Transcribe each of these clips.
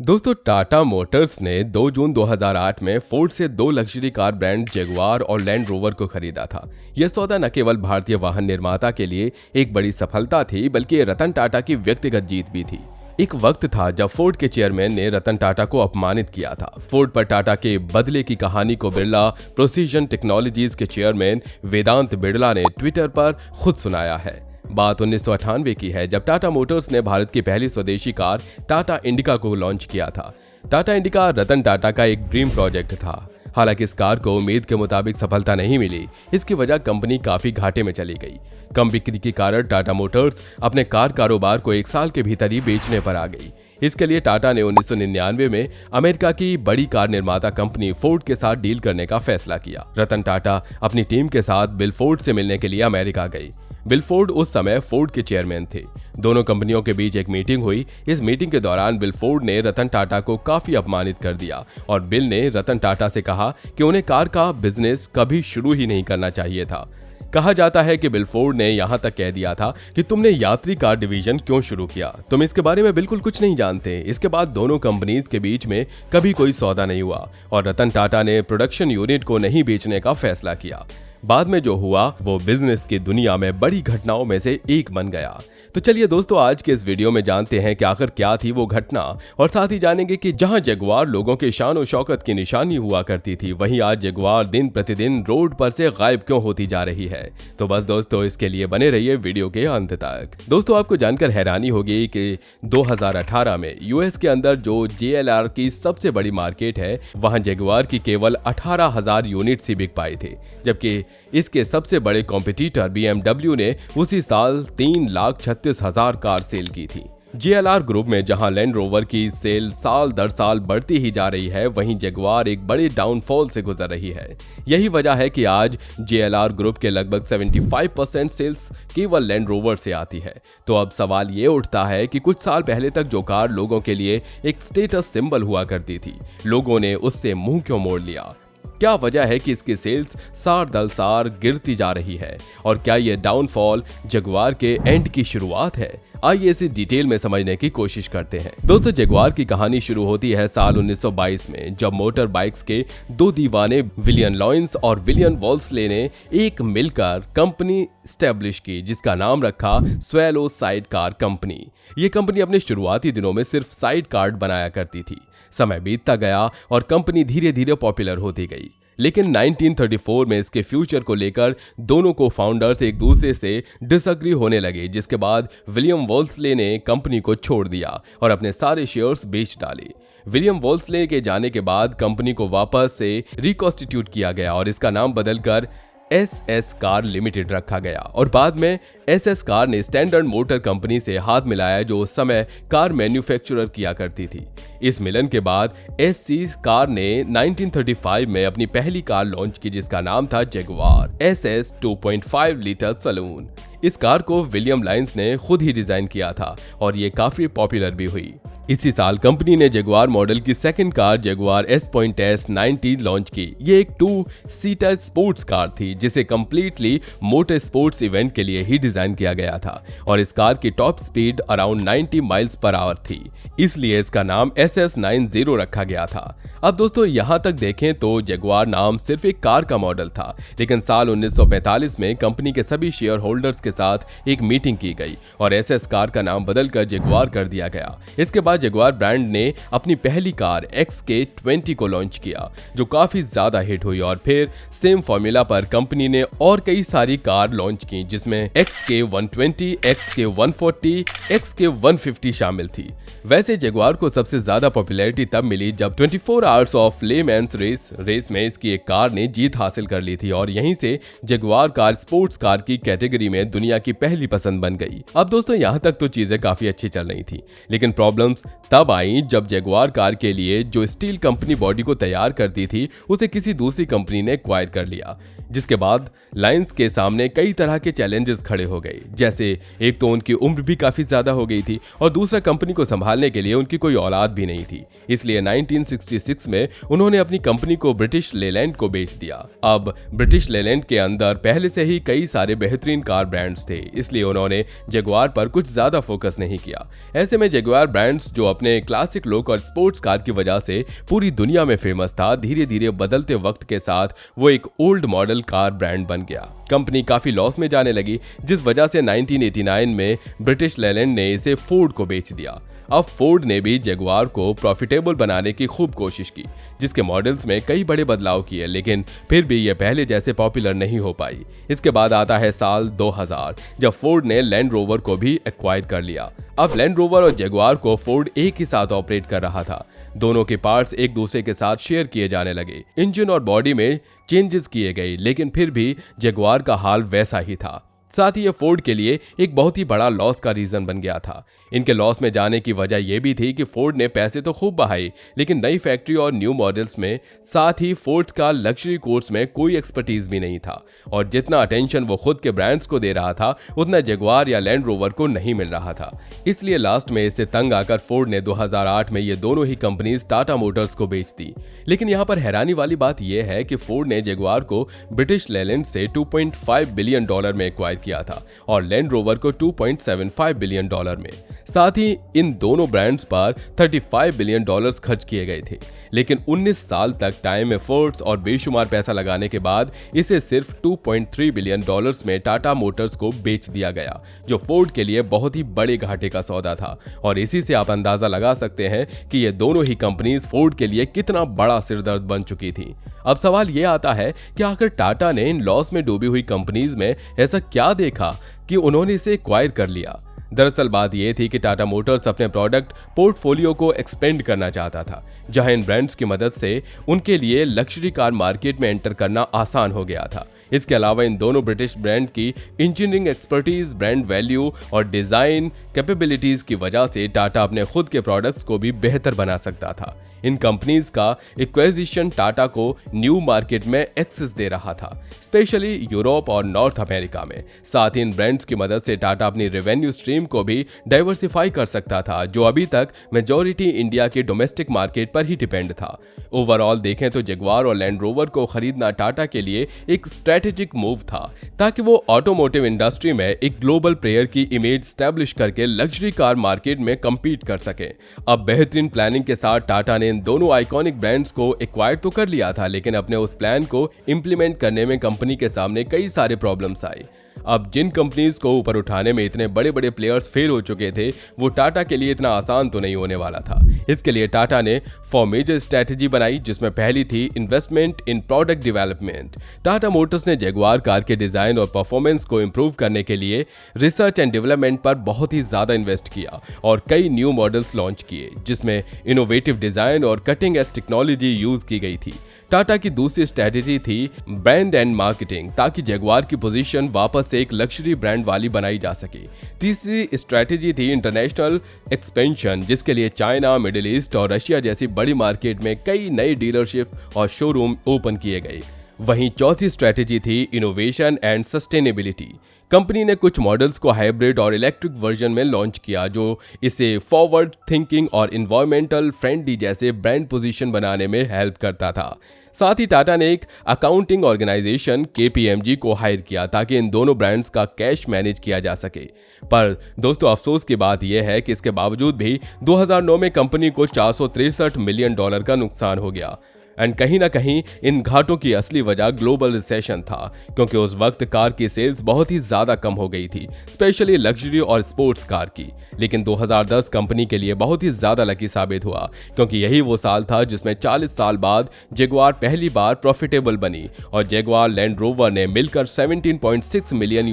दोस्तों टाटा मोटर्स ने 2 जून 2008 में फोर्ड से 2 लग्जरी कार ब्रांड जगुआर और लैंड रोवर को खरीदा था। यह सौदा न केवल भारतीय वाहन निर्माता के लिए एक बड़ी सफलता थी, बल्कि ये रतन टाटा की व्यक्तिगत जीत भी थी। एक वक्त था जब फोर्ड के चेयरमैन ने रतन टाटा को अपमानित किया था। फोर्ड पर टाटा के बदले की कहानी को बिरला प्रोसीजन टेक्नोलॉजीज के चेयरमैन वेदांत बिड़ला ने ट्विटर पर खुद सुनाया है। बात 1998 की है, जब टाटा मोटर्स ने भारत की पहली स्वदेशी कार टाटा इंडिका को लॉन्च किया था। टाटा इंडिका रतन टाटा का एक ड्रीम प्रोजेक्ट था। हालांकि इस कार को उम्मीद के मुताबिक सफलता नहीं मिली। इसकी वजह कंपनी काफी घाटे में चली गई। कम बिक्री के कारण टाटा मोटर्स अपने कार कारोबार को 1 साल के भीतर ही बेचने पर आ गई। इसके लिए टाटा ने 1999 में अमेरिका की बड़ी कार निर्माता कंपनी फोर्ड के साथ डील करने का फैसला किया। रतन टाटा अपनी टीम के साथ बिल फोर्ड से मिलने के लिए अमेरिका गई। बिल फोर्ड उस समय फोर्ड के चेयरमैन थे। दोनों कंपनियों के बीच एक मीटिंग हुई। इस मीटिंग के दौरान बिल फोर्ड ने रतन टाटा को काफी अपमानित कर दिया और बिल ने रतन टाटा से कहा कि उन्हें कार का बिजनेस कभी शुरू ही नहीं करना चाहिए था। कहा जाता है कि बिल फोर्ड ने यहां तक कह दिया था कि तुमने यात्री कार डिवीजन क्यों शुरू किया, तुम इसके बारे में बिल्कुल कुछ नहीं जानते। इसके बाद दोनों कंपनीज के बीच में कभी कोई सौदा नहीं हुआ और रतन टाटा ने प्रोडक्शन यूनिट को नहीं बेचने का फैसला किया। बाद में जो हुआ वो बिजनेस की दुनिया में बड़ी घटनाओं में से एक बन गया। तो चलिए दोस्तों, आज के इस वीडियो में जानते हैं कि आखिर क्या थी वो घटना, और साथ ही जानेंगे कि जहां जगुआर लोगों के शान और शौकत की निशानी हुआ करती थी, वहीं आज जगुआर दिन प्रतिदिन रोड पर से गायब क्यों होती जा रही है। तो बस दोस्तों, इसके लिए बने रहिए वीडियो के अंत तक। दोस्तों, आपको जानकर हैरानी होगी कि 2018 में यूएस के अंदर जो JLR की सबसे बड़ी मार्केट है, वहां जगुआर की केवल 18,000 यूनिट्स ही बिक पाए थे, जबकि इसके सबसे बड़े कॉम्पिटिटर BMW ने उसी साल 3,36,000 कार सेल की थी। JLR ग्रुप में जहां लैंड रोवर की सेल साल दर साल बढ़ती ही जा रही है, वहीं जगुआर एक बड़े डाउनफॉल से गुजर रही है। यही वजह है कि आज JLR ग्रुप के लगभग 75% सेल्स केवल लैंड रोवर से आती है। तो अब सवाल ये उठता है कि कुछ साल पहले तक जो कार लोगों के लिए एक स्टेटस सिंबल हुआ करती थी, लोगों ने उससे मुंह क्यों मोड़ लिया। क्या वजह है कि इसकी सेल्स सार दर सार गिरती जा रही है, और क्या ये डाउनफॉल जगुआर के एंड की शुरुआत है? आइए इसे डिटेल में समझने की कोशिश करते हैं। दोस्तों, जगुआर की कहानी शुरू होती है साल 1922 में, जब मोटर बाइक्स के 2 दीवाने विलियम लॉयंस और विलियम वॉल्सले ने एक मिलकर कंपनी स्टैब्लिश की, जिसका नाम रखा स्वेलो साइड कार कंपनी। ये कंपनी अपने शुरुआती दिनों में सिर्फ साइड कार बनाया करती थी। समय बीतता गया और कंपनी धीरे धीरे पॉपुलर होती गई, लेकिन 1934 में इसके फ्यूचर को लेकर दोनों को फाउंडर्स एक दूसरे से डिसएग्री होने लगे, जिसके बाद विलियम वॉल्सले ने कंपनी को छोड़ दिया और अपने सारे शेयर्स बेच डाले। विलियम वॉल्सले के जाने के बाद कंपनी को वापस से रिकॉन्स्टिट्यूट किया गया और इसका नाम बदलकर SS कार लिमिटेड रखा गया, और बाद में SS कार ने स्टैंडर्ड मोटर कंपनी से हाथ मिलाया, जो उस समय कार मैन्युफैक्चरर किया करती थी। इस मिलन के बाद SC कार ने 1935 में अपनी पहली कार लॉन्च की, जिसका नाम था जगुआर SS 2.5 लीटर सलून। इस कार को विलियम लायंस ने खुद ही डिजाइन किया था और ये काफी पॉपुलर भी हुई। इसी साल कंपनी ने जगुआर मॉडल की second car Jaguar S.S90 launch की। ये एक 2 सीटर स्पोर्ट्स कार थी, जिसे कंप्लीटली मोटर स्पोर्ट्स इवेंट के लिए ही डिजाइन किया गया था, और इस कार की top speed around 90 miles per hour थी, इसलिए इसका नाम SS90 रखा गया था। अब दोस्तों, यहाँ तक देखें तो जगुआर नाम सिर्फ एक कार का मॉडल था, लेकिन साल 1945 में कंपनी के सभी शेयर होल्डर्स के साथ एक मीटिंग की गई और SS कार का नाम बदलकर जगुआर कर दिया गया। इसके बाद जगुआर ब्रांड ने अपनी पहली कार XK20 को लॉन्च किया, जो काफी ज्यादा हिट हुई, और फिर सेम फॉर्मूला पर कंपनी ने और कई सारी कार लॉन्च की, जिसमें XK120, XK140, XK150 शामिल थी। वैसे जगुआर को सबसे ज्यादा पॉपुलैरिटी तब मिली जब 24 आवर्स ऑफ ले मैन्स रेस में इसकी एक कार ने जीत हासिल कर ली थी, और यहीं से जगुआर कार स्पोर्ट्स कार की कैटेगरी में दुनिया की पहली पसंद बन गई। अब दोस्तों, यहाँ तक तो चीजें काफी अच्छी चल रही थी, लेकिन प्रॉब्लम्स तब आई जब जगुआर कार के लिए जो स्टील कंपनी बॉडी को तैयार करती थी, उसे किसी दूसरी कंपनी ने एक्वायर कर लिया, जिसके बाद लायंस के सामने कई तरह के चैलेंजेस खड़े हो गए। जैसे एक तो उनकी उम्र भी काफी ज्यादा हो गई थी, और दूसरा कंपनी को संभालने के लिए उनकी कोई औलाद भी नहीं थी। इसलिए 1966 में उन्होंने अपनी कंपनी को ब्रिटिश लेलैंड को बेच दिया। अब ब्रिटिश लेलैंड के अंदर पहले से ही कई सारे बेहतरीन कार ब्रांड्स थे, इसलिए उन्होंने जगुआर पर कुछ ज्यादा फोकस नहीं किया। ऐसे में जगुआर ब्रांड्स जो अपने क्लासिक लुक और स्पोर्ट्स कार की वजह से पूरी दुनिया में फेमस था, धीरे धीरे बदलते वक्त के साथ वो एक ओल्ड मॉडल कार ब्रांड बन गया। कंपनी काफी लॉस में जाने लगी, जिस वजह से 1989 में ब्रिटिश लेलैंड ने इसे फोर्ड को बेच दिया। अब फोर्ड ने भी जगुआर को प्रॉफिटेबल बनाने की खूब कोशिश की, जिसके मॉडल्स में कई बड़े बदलाव किए, लेकिन फिर भी यह पहले जैसे पॉपुलर नहीं हो पाई। इसके बाद आता है साल 2000, जब फोर्ड ने लैंड रोवर को भी एक्वायर कर लिया। अब लैंड रोवर और जगुआर को फोर्ड एक ही साथ ऑपरेट कर रहा था। दोनों के पार्ट्स एक दूसरे के साथ शेयर किए जाने लगे, इंजन और बॉडी में चेंजेस किए गए, लेकिन फिर भी जगुआर का हाल वैसा ही था। साथ ही ये फोर्ड के लिए एक बहुत ही बड़ा लॉस का रीजन बन गया था। इनके लॉस में जाने की वजह यह भी थी कि फोर्ड ने पैसे तो खूब बहाए, लेकिन नई फैक्ट्री और न्यू मॉडल्स में, साथ ही फोर्ड का लग्जरी कोर्स में कोई एक्सपर्टीज भी नहीं था, और जितना अटेंशन वो खुद के ब्रांड्स को दे रहा था उतना जगुआर या लैंड रोवर को नहीं मिल रहा था। इसलिए लास्ट में इससे तंग आकर फोर्ड ने 2008 में ये दोनों ही कंपनीज टाटा मोटर्स को बेच दी। लेकिन यहाँ पर हैरानी वाली बात यह है कि फोर्ड ने जगुआर को ब्रिटिश लेलैंड से $2.5 बिलियन में एक्वायर किया था और लैंड रोवर को $2.75 बिलियन में। साथ ही इन दोनों ब्रांड्स पर $35 बिलियन खर्च किए गए थे, लेकिन 19 साल तक टाइम एफर्ट्स और बेशुमार पैसा लगाने के बाद इसे सिर्फ $2.3 बिलियन में टाटा मोटर्स को बेच दिया गया, जो फोर्ड के लिए बहुत ही बड़े घाटे का सौदा था। और इसी से आप अंदाजा लगा सकते हैं कि ये दोनों ही कंपनीज फोर्ड के लिए कितना बड़ा सिरदर्द बन चुकी थी। अब सवाल ये आता है कि आखिर टाटा ने इन लॉस में डूबी हुई कंपनीज में ऐसा क्या देखा कि उन्होंने इसे एक्वायर कर लिया। दरअसल बात यह थी कि टाटा मोटर्स अपने प्रोडक्ट पोर्टफोलियो को एक्सपेंड करना चाहता था, जहां इन ब्रांड्स की मदद से उनके लिए लग्जरी कार मार्केट में एंटर करना आसान हो गया था। इसके अलावा इन दोनों ब्रिटिश ब्रांड की इंजीनियरिंग एक्सपर्टीज, ब्रांड वैल्यू और डिजाइन कैपेबिलिटीज की वजह से टाटा अपने खुद के प्रोडक्ट्स को भी बेहतर बना सकता था। इन कंपनीज का एक्विजिशन टाटा को न्यू मार्केट में एक्सेस दे रहा था, स्पेशली यूरोप और नॉर्थ अमेरिका में। साथ ही इन ब्रांड्स की मदद से टाटा अपनी रेवेन्यू स्ट्रीम को भी डाइवर्सिफाई कर सकता था, जो अभी तक मेजॉरिटी इंडिया के डोमेस्टिक मार्केट पर ही डिपेंड था। ओवरऑल देखें तो जगुआर और लैंड रोवर को खरीदना टाटा के लिए एक स्ट्रेटेजिक मूव था, ताकि वो ऑटोमोटिव इंडस्ट्री में एक ग्लोबल प्लेयर की इमेज स्टैब्लिश करके लग्जरी कार मार्केट में कम्पीट कर सके। अब बेहतरीन प्लानिंग के साथ टाटा ने इन दोनों आइकॉनिक ब्रांड्स को एक्वायर तो कर लिया था, लेकिन अपने उस प्लान को इंप्लीमेंट करने में कंपनी के सामने कई सारे प्रॉब्लम्स आए। अब जिन कंपनीज को ऊपर उठाने में इतने बड़े बड़े प्लेयर्स फेल हो चुके थे, वो टाटा के लिए इतना आसान तो नहीं होने वाला था। इसके लिए टाटा ने 4 मेजर स्ट्रेटेजी बनाई, जिसमें पहली थी इन्वेस्टमेंट इन प्रोडक्ट डेवलपमेंट। टाटा मोटर्स ने जगुआर कार के डिजाइन और परफॉर्मेंस को इंप्रूव करने के लिए रिसर्च एंड डेवलपमेंट पर बहुत ही ज्यादा इन्वेस्ट किया और कई न्यू मॉडल्स लॉन्च किए, जिसमें इनोवेटिव डिजाइन और कटिंग एज टेक्नोलॉजी यूज की गई थी। टाटा की दूसरी स्ट्रेटेजी थी ब्रांड एंड मार्केटिंग, ताकि जगुआर की पोजीशन वापस से एक लग्जरी ब्रांड वाली बनाई जा सके। तीसरी स्ट्रेटेजी थी इंटरनेशनल एक्सपेंशन, जिसके लिए चाइना, मिडिल ईस्ट और रशिया जैसी बड़ी मार्केट में कई नए डीलरशिप और शोरूम ओपन किए गए। वहीं चौथी स्ट्रेटेजी थी इनोवेशन एंड सस्टेनेबिलिटी। कंपनी ने कुछ मॉडल्स को हाइब्रिड और इलेक्ट्रिक वर्जन में लॉन्च किया, जो इसे फॉरवर्ड थिंकिंग और इन्वायरमेंटल फ्रेंडली जैसे ब्रांड पोजीशन बनाने में हेल्प करता था। साथ ही टाटा ने एक अकाउंटिंग ऑर्गेनाइजेशन KPMG को हायर किया, ताकि इन दोनों ब्रांड्स का कैश मैनेज किया जा सके। पर दोस्तों, अफसोस की बात यह है कि इसके बावजूद भी 2009 में कंपनी को $463 मिलियन का नुकसान हो गया। एंड कहीं ना कहीं इन घाटों की असली वजह ग्लोबल रिसेशन था, क्योंकि उस वक्त कार की सेल्स बहुत ही ज्यादा कम हो गई थी, स्पेशली लग्जरी और स्पोर्ट्स कार की। लेकिन 2010 कंपनी के लिए बहुत ही ज्यादा लकी साबित हुआ, क्योंकि यही वो साल था जिसमें 40 साल बाद जगुआर पहली बार प्रॉफिटेबल बनी और जगुआर लैंड रोवर ने मिलकर $17.6 मिलियन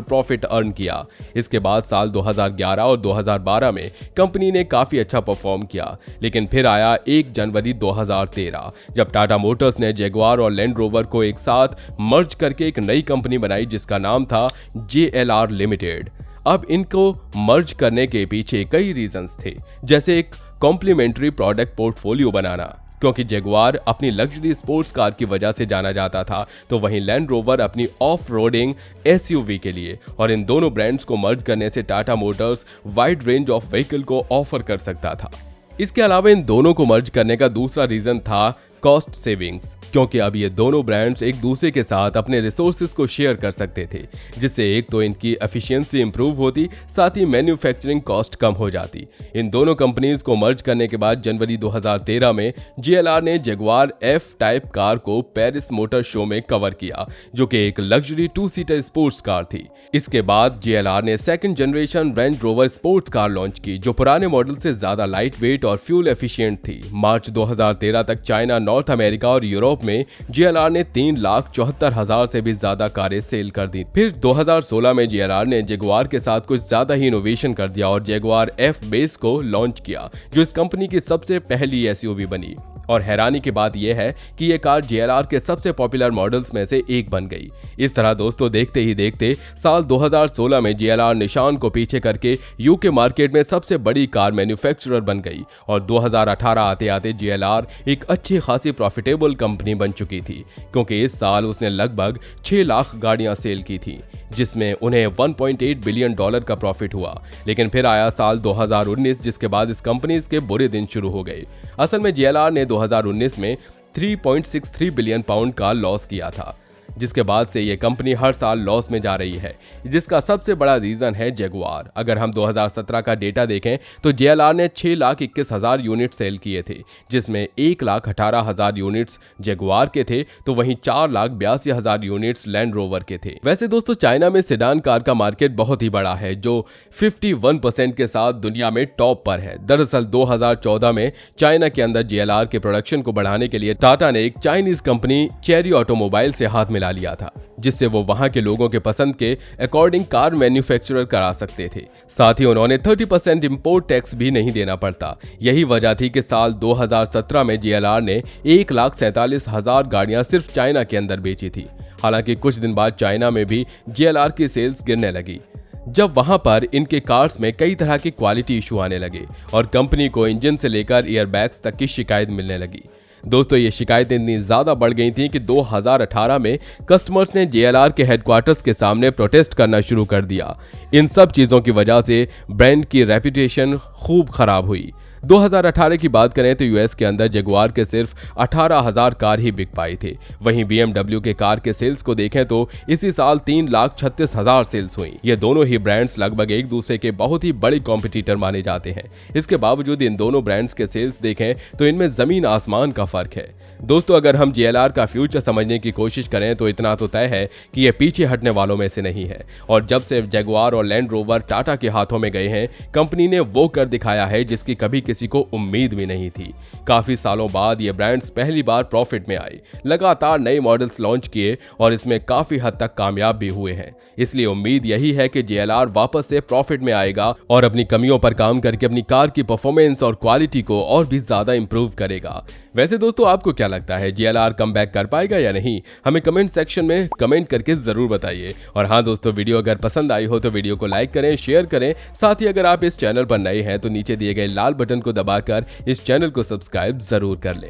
प्रॉफिट अर्न किया। इसके बाद साल 2011 और 2012 में कंपनी ने काफी अच्छा परफॉर्म किया, लेकिन फिर आया 1 जनवरी 2013, जब टाटा मोटर्स ने जगुआर और लैंड रोवर को एक साथ मर्ज करके एक नई कंपनी बनाई, जिसका नाम था JLR लिमिटेड। अब इनको मर्ज करने के पीछे कई रीजंस थे, जैसे एक कॉम्प्लीमेंट्री प्रोडक्ट पोर्टफोलियो बनाना, क्योंकि जगुआर अपनी लग्जरी स्पोर्ट्स कार की वजह से जाना जाता था, तो वहीं लैंड रोवर अपनी ऑफ रोडिंग SUV के लिए। और इन दोनों ब्रांड्स को मर्ज करने से Tata Motors wide range of vehicle को ऑफर कर सकता था। इसके अलावा इन दोनों को मर्ज करने का दूसरा रीजन था कॉस्ट सेविंग्स, क्योंकि अब ये दोनों ब्रांड्स एक दूसरे के साथ अपने रिसोर्सेज को शेयर कर सकते थे, जिससे एक तो इनकी एफिशिएंसी इंप्रूव होती, साथ ही मैन्युफैक्चरिंग कॉस्ट कम हो जाती। इन दोनों कंपनीज को मर्ज करने के बाद जनवरी 2013 में JLR ने जगुआर F टाइप कार को पेरिस मोटर शो में कवर किया, जो कि एक लग्जरी 2-सीटर स्पोर्ट्स कार थी। इसके बाद JLR ने second generation range rover sports car launch की, जो पुराने मॉडल से ज्यादा लाइट वेट और फ्यूल एफिशिएंट थी। मार्च 2013 तक चाइना, नॉर्थ अमेरिका और यूरोप में JLR ने 3,74,000 से भी ज्यादा कारें सेल कर दी। फिर 2016 में JLR ने जगुआर के साथ कुछ ज्यादा ही इनोवेशन कर दिया और जगुआर F बेस को लॉन्च किया, जो इस कंपनी की सबसे पहली SUV बनी। और हैरानी की बात यह है कि यह कार JLR के सबसे पॉपुलर मॉडल्स में से एक बन गई। इस तरह दोस्तों देखते ही देखते साल 2016 में JLR निशान को पीछे करके UK मार्केट में सबसे बड़ी कार मैन्युफैक्चरर बन गई और 2018 आते आते JLR एक अच्छी खासी प्रॉफिटेबल कंपनी बन चुकी थी, क्योंकि इस साल उसने लगभग 6 लाख गाड़ियां सेल की थी, जिसमें उन्हें $1.8 बिलियन का प्रॉफिट हुआ। लेकिन फिर आया साल 2019, जिसके बाद इस कंपनी के बुरे दिन शुरू हो गए। असल में JLR ने 2019 में 3.63 बिलियन पाउंड का लॉस किया था, जिसके बाद से ये कंपनी हर साल लॉस में जा रही है, जिसका सबसे बड़ा रीजन है जगुआर। अगर हम 2017 का डेटा देखें तो JLR ने 6,21,000 यूनिट सेल किए थे, जिसमें 1,18,000 यूनिट्स जगुआर के थे, तो वहीं 4,82,000 यूनिट्स लैंड रोवर के थे। वैसे दोस्तों चाइना में सेडान कार का मार्केट बहुत ही बड़ा है, जो 51% के साथ दुनिया में टॉप पर है। दरअसल 2014 में चाइना के अंदर JLR के प्रोडक्शन को बढ़ाने के लिए टाटा ने एक चाइनीज कंपनी चेरी ऑटोमोबाइल से हाथ मिला लिया था, जिससे वो वहां के लोगों के पसंद के अकॉर्डिंग कार मैन्युफैक्चरर करा सकते थे। साथ ही उन्होंने 30% इंपोर्ट टैक्स भी नहीं देना पड़ता। यही वजह थी कि साल 2017 में JLR ने 1,47,000 गाड़ियां सिर्फ चाइना के अंदर बेची थी। हालांकि कुछ दिन बाद चाइना में भी JLR की सेल्स गिरने लगी, जब वहां पर इनके कार्स में कई तरह के क्वालिटी इशू आने लगे और कंपनी को इंजन से लेकर एयरबैग्स तक की शिकायत मिलने लगी। दोस्तों ये शिकायतें इतनी ज्यादा बढ़ गई थीं कि 2018 में कस्टमर्स ने JLR के हेडक्वार्टर्स के सामने प्रोटेस्ट करना शुरू कर दिया। इन सब चीजों की वजह से ब्रांड की रेपुटेशन खूब खराब हुई। 2018 की बात करें तो US के अंदर जगुआर के सिर्फ 18,000 कार ही बिक पाई थे। वहीं BMW के कार के सेल्स को देखें तो इसी साल 3,36,000 सेल्स हुई। ये दोनों ही ब्रांड्स लगभग एक दूसरे के बहुत ही बड़े कॉम्पिटिटर माने जाते हैं। इसके बावजूद इन दोनों ब्रांड्स के सेल्स देखें तो इनमें जमीन आसमान का फर्क है। दोस्तों अगर हम JLR का फ्यूचर समझने की कोशिश करें तो इतना तो तय है कि ये पीछे हटने वालों में से नहीं है, और जब से जगुआर और लैंड रोवर टाटा के हाथों में गए हैं, कंपनी ने वो कर दिखाया है जिसकी कभी किसी को उम्मीद भी नहीं थी। काफी सालों बाद ये ब्रांड्स पहली बार प्रॉफिट में आए, लगातार नए मॉडल्स लॉन्च किए और इसमें काफी हद तक कामयाब भी हुए हैं। इसलिए उम्मीद यही है कि JLR वापस से प्रॉफिट में आएगा और अपनी कमियों पर काम करके अपनी कार की परफॉर्मेंस और क्वालिटी को और भी ज्यादा इंप्रूव करेगा। वैसे दोस्तों आपको क्या लगता है, JLR कम बैक कर पाएगा या नहीं? हमें कमेंट सेक्शन में कमेंट करके जरूर बताइए। और हाँ दोस्तों, वीडियो अगर पसंद आई हो तो वीडियो को लाइक करें, शेयर करें। साथ ही अगर आप इस चैनल पर नए हैं तो नीचे दिए गए लाल बटन को दबाकर इस चैनल को सब्सक्राइब जरूर कर लें।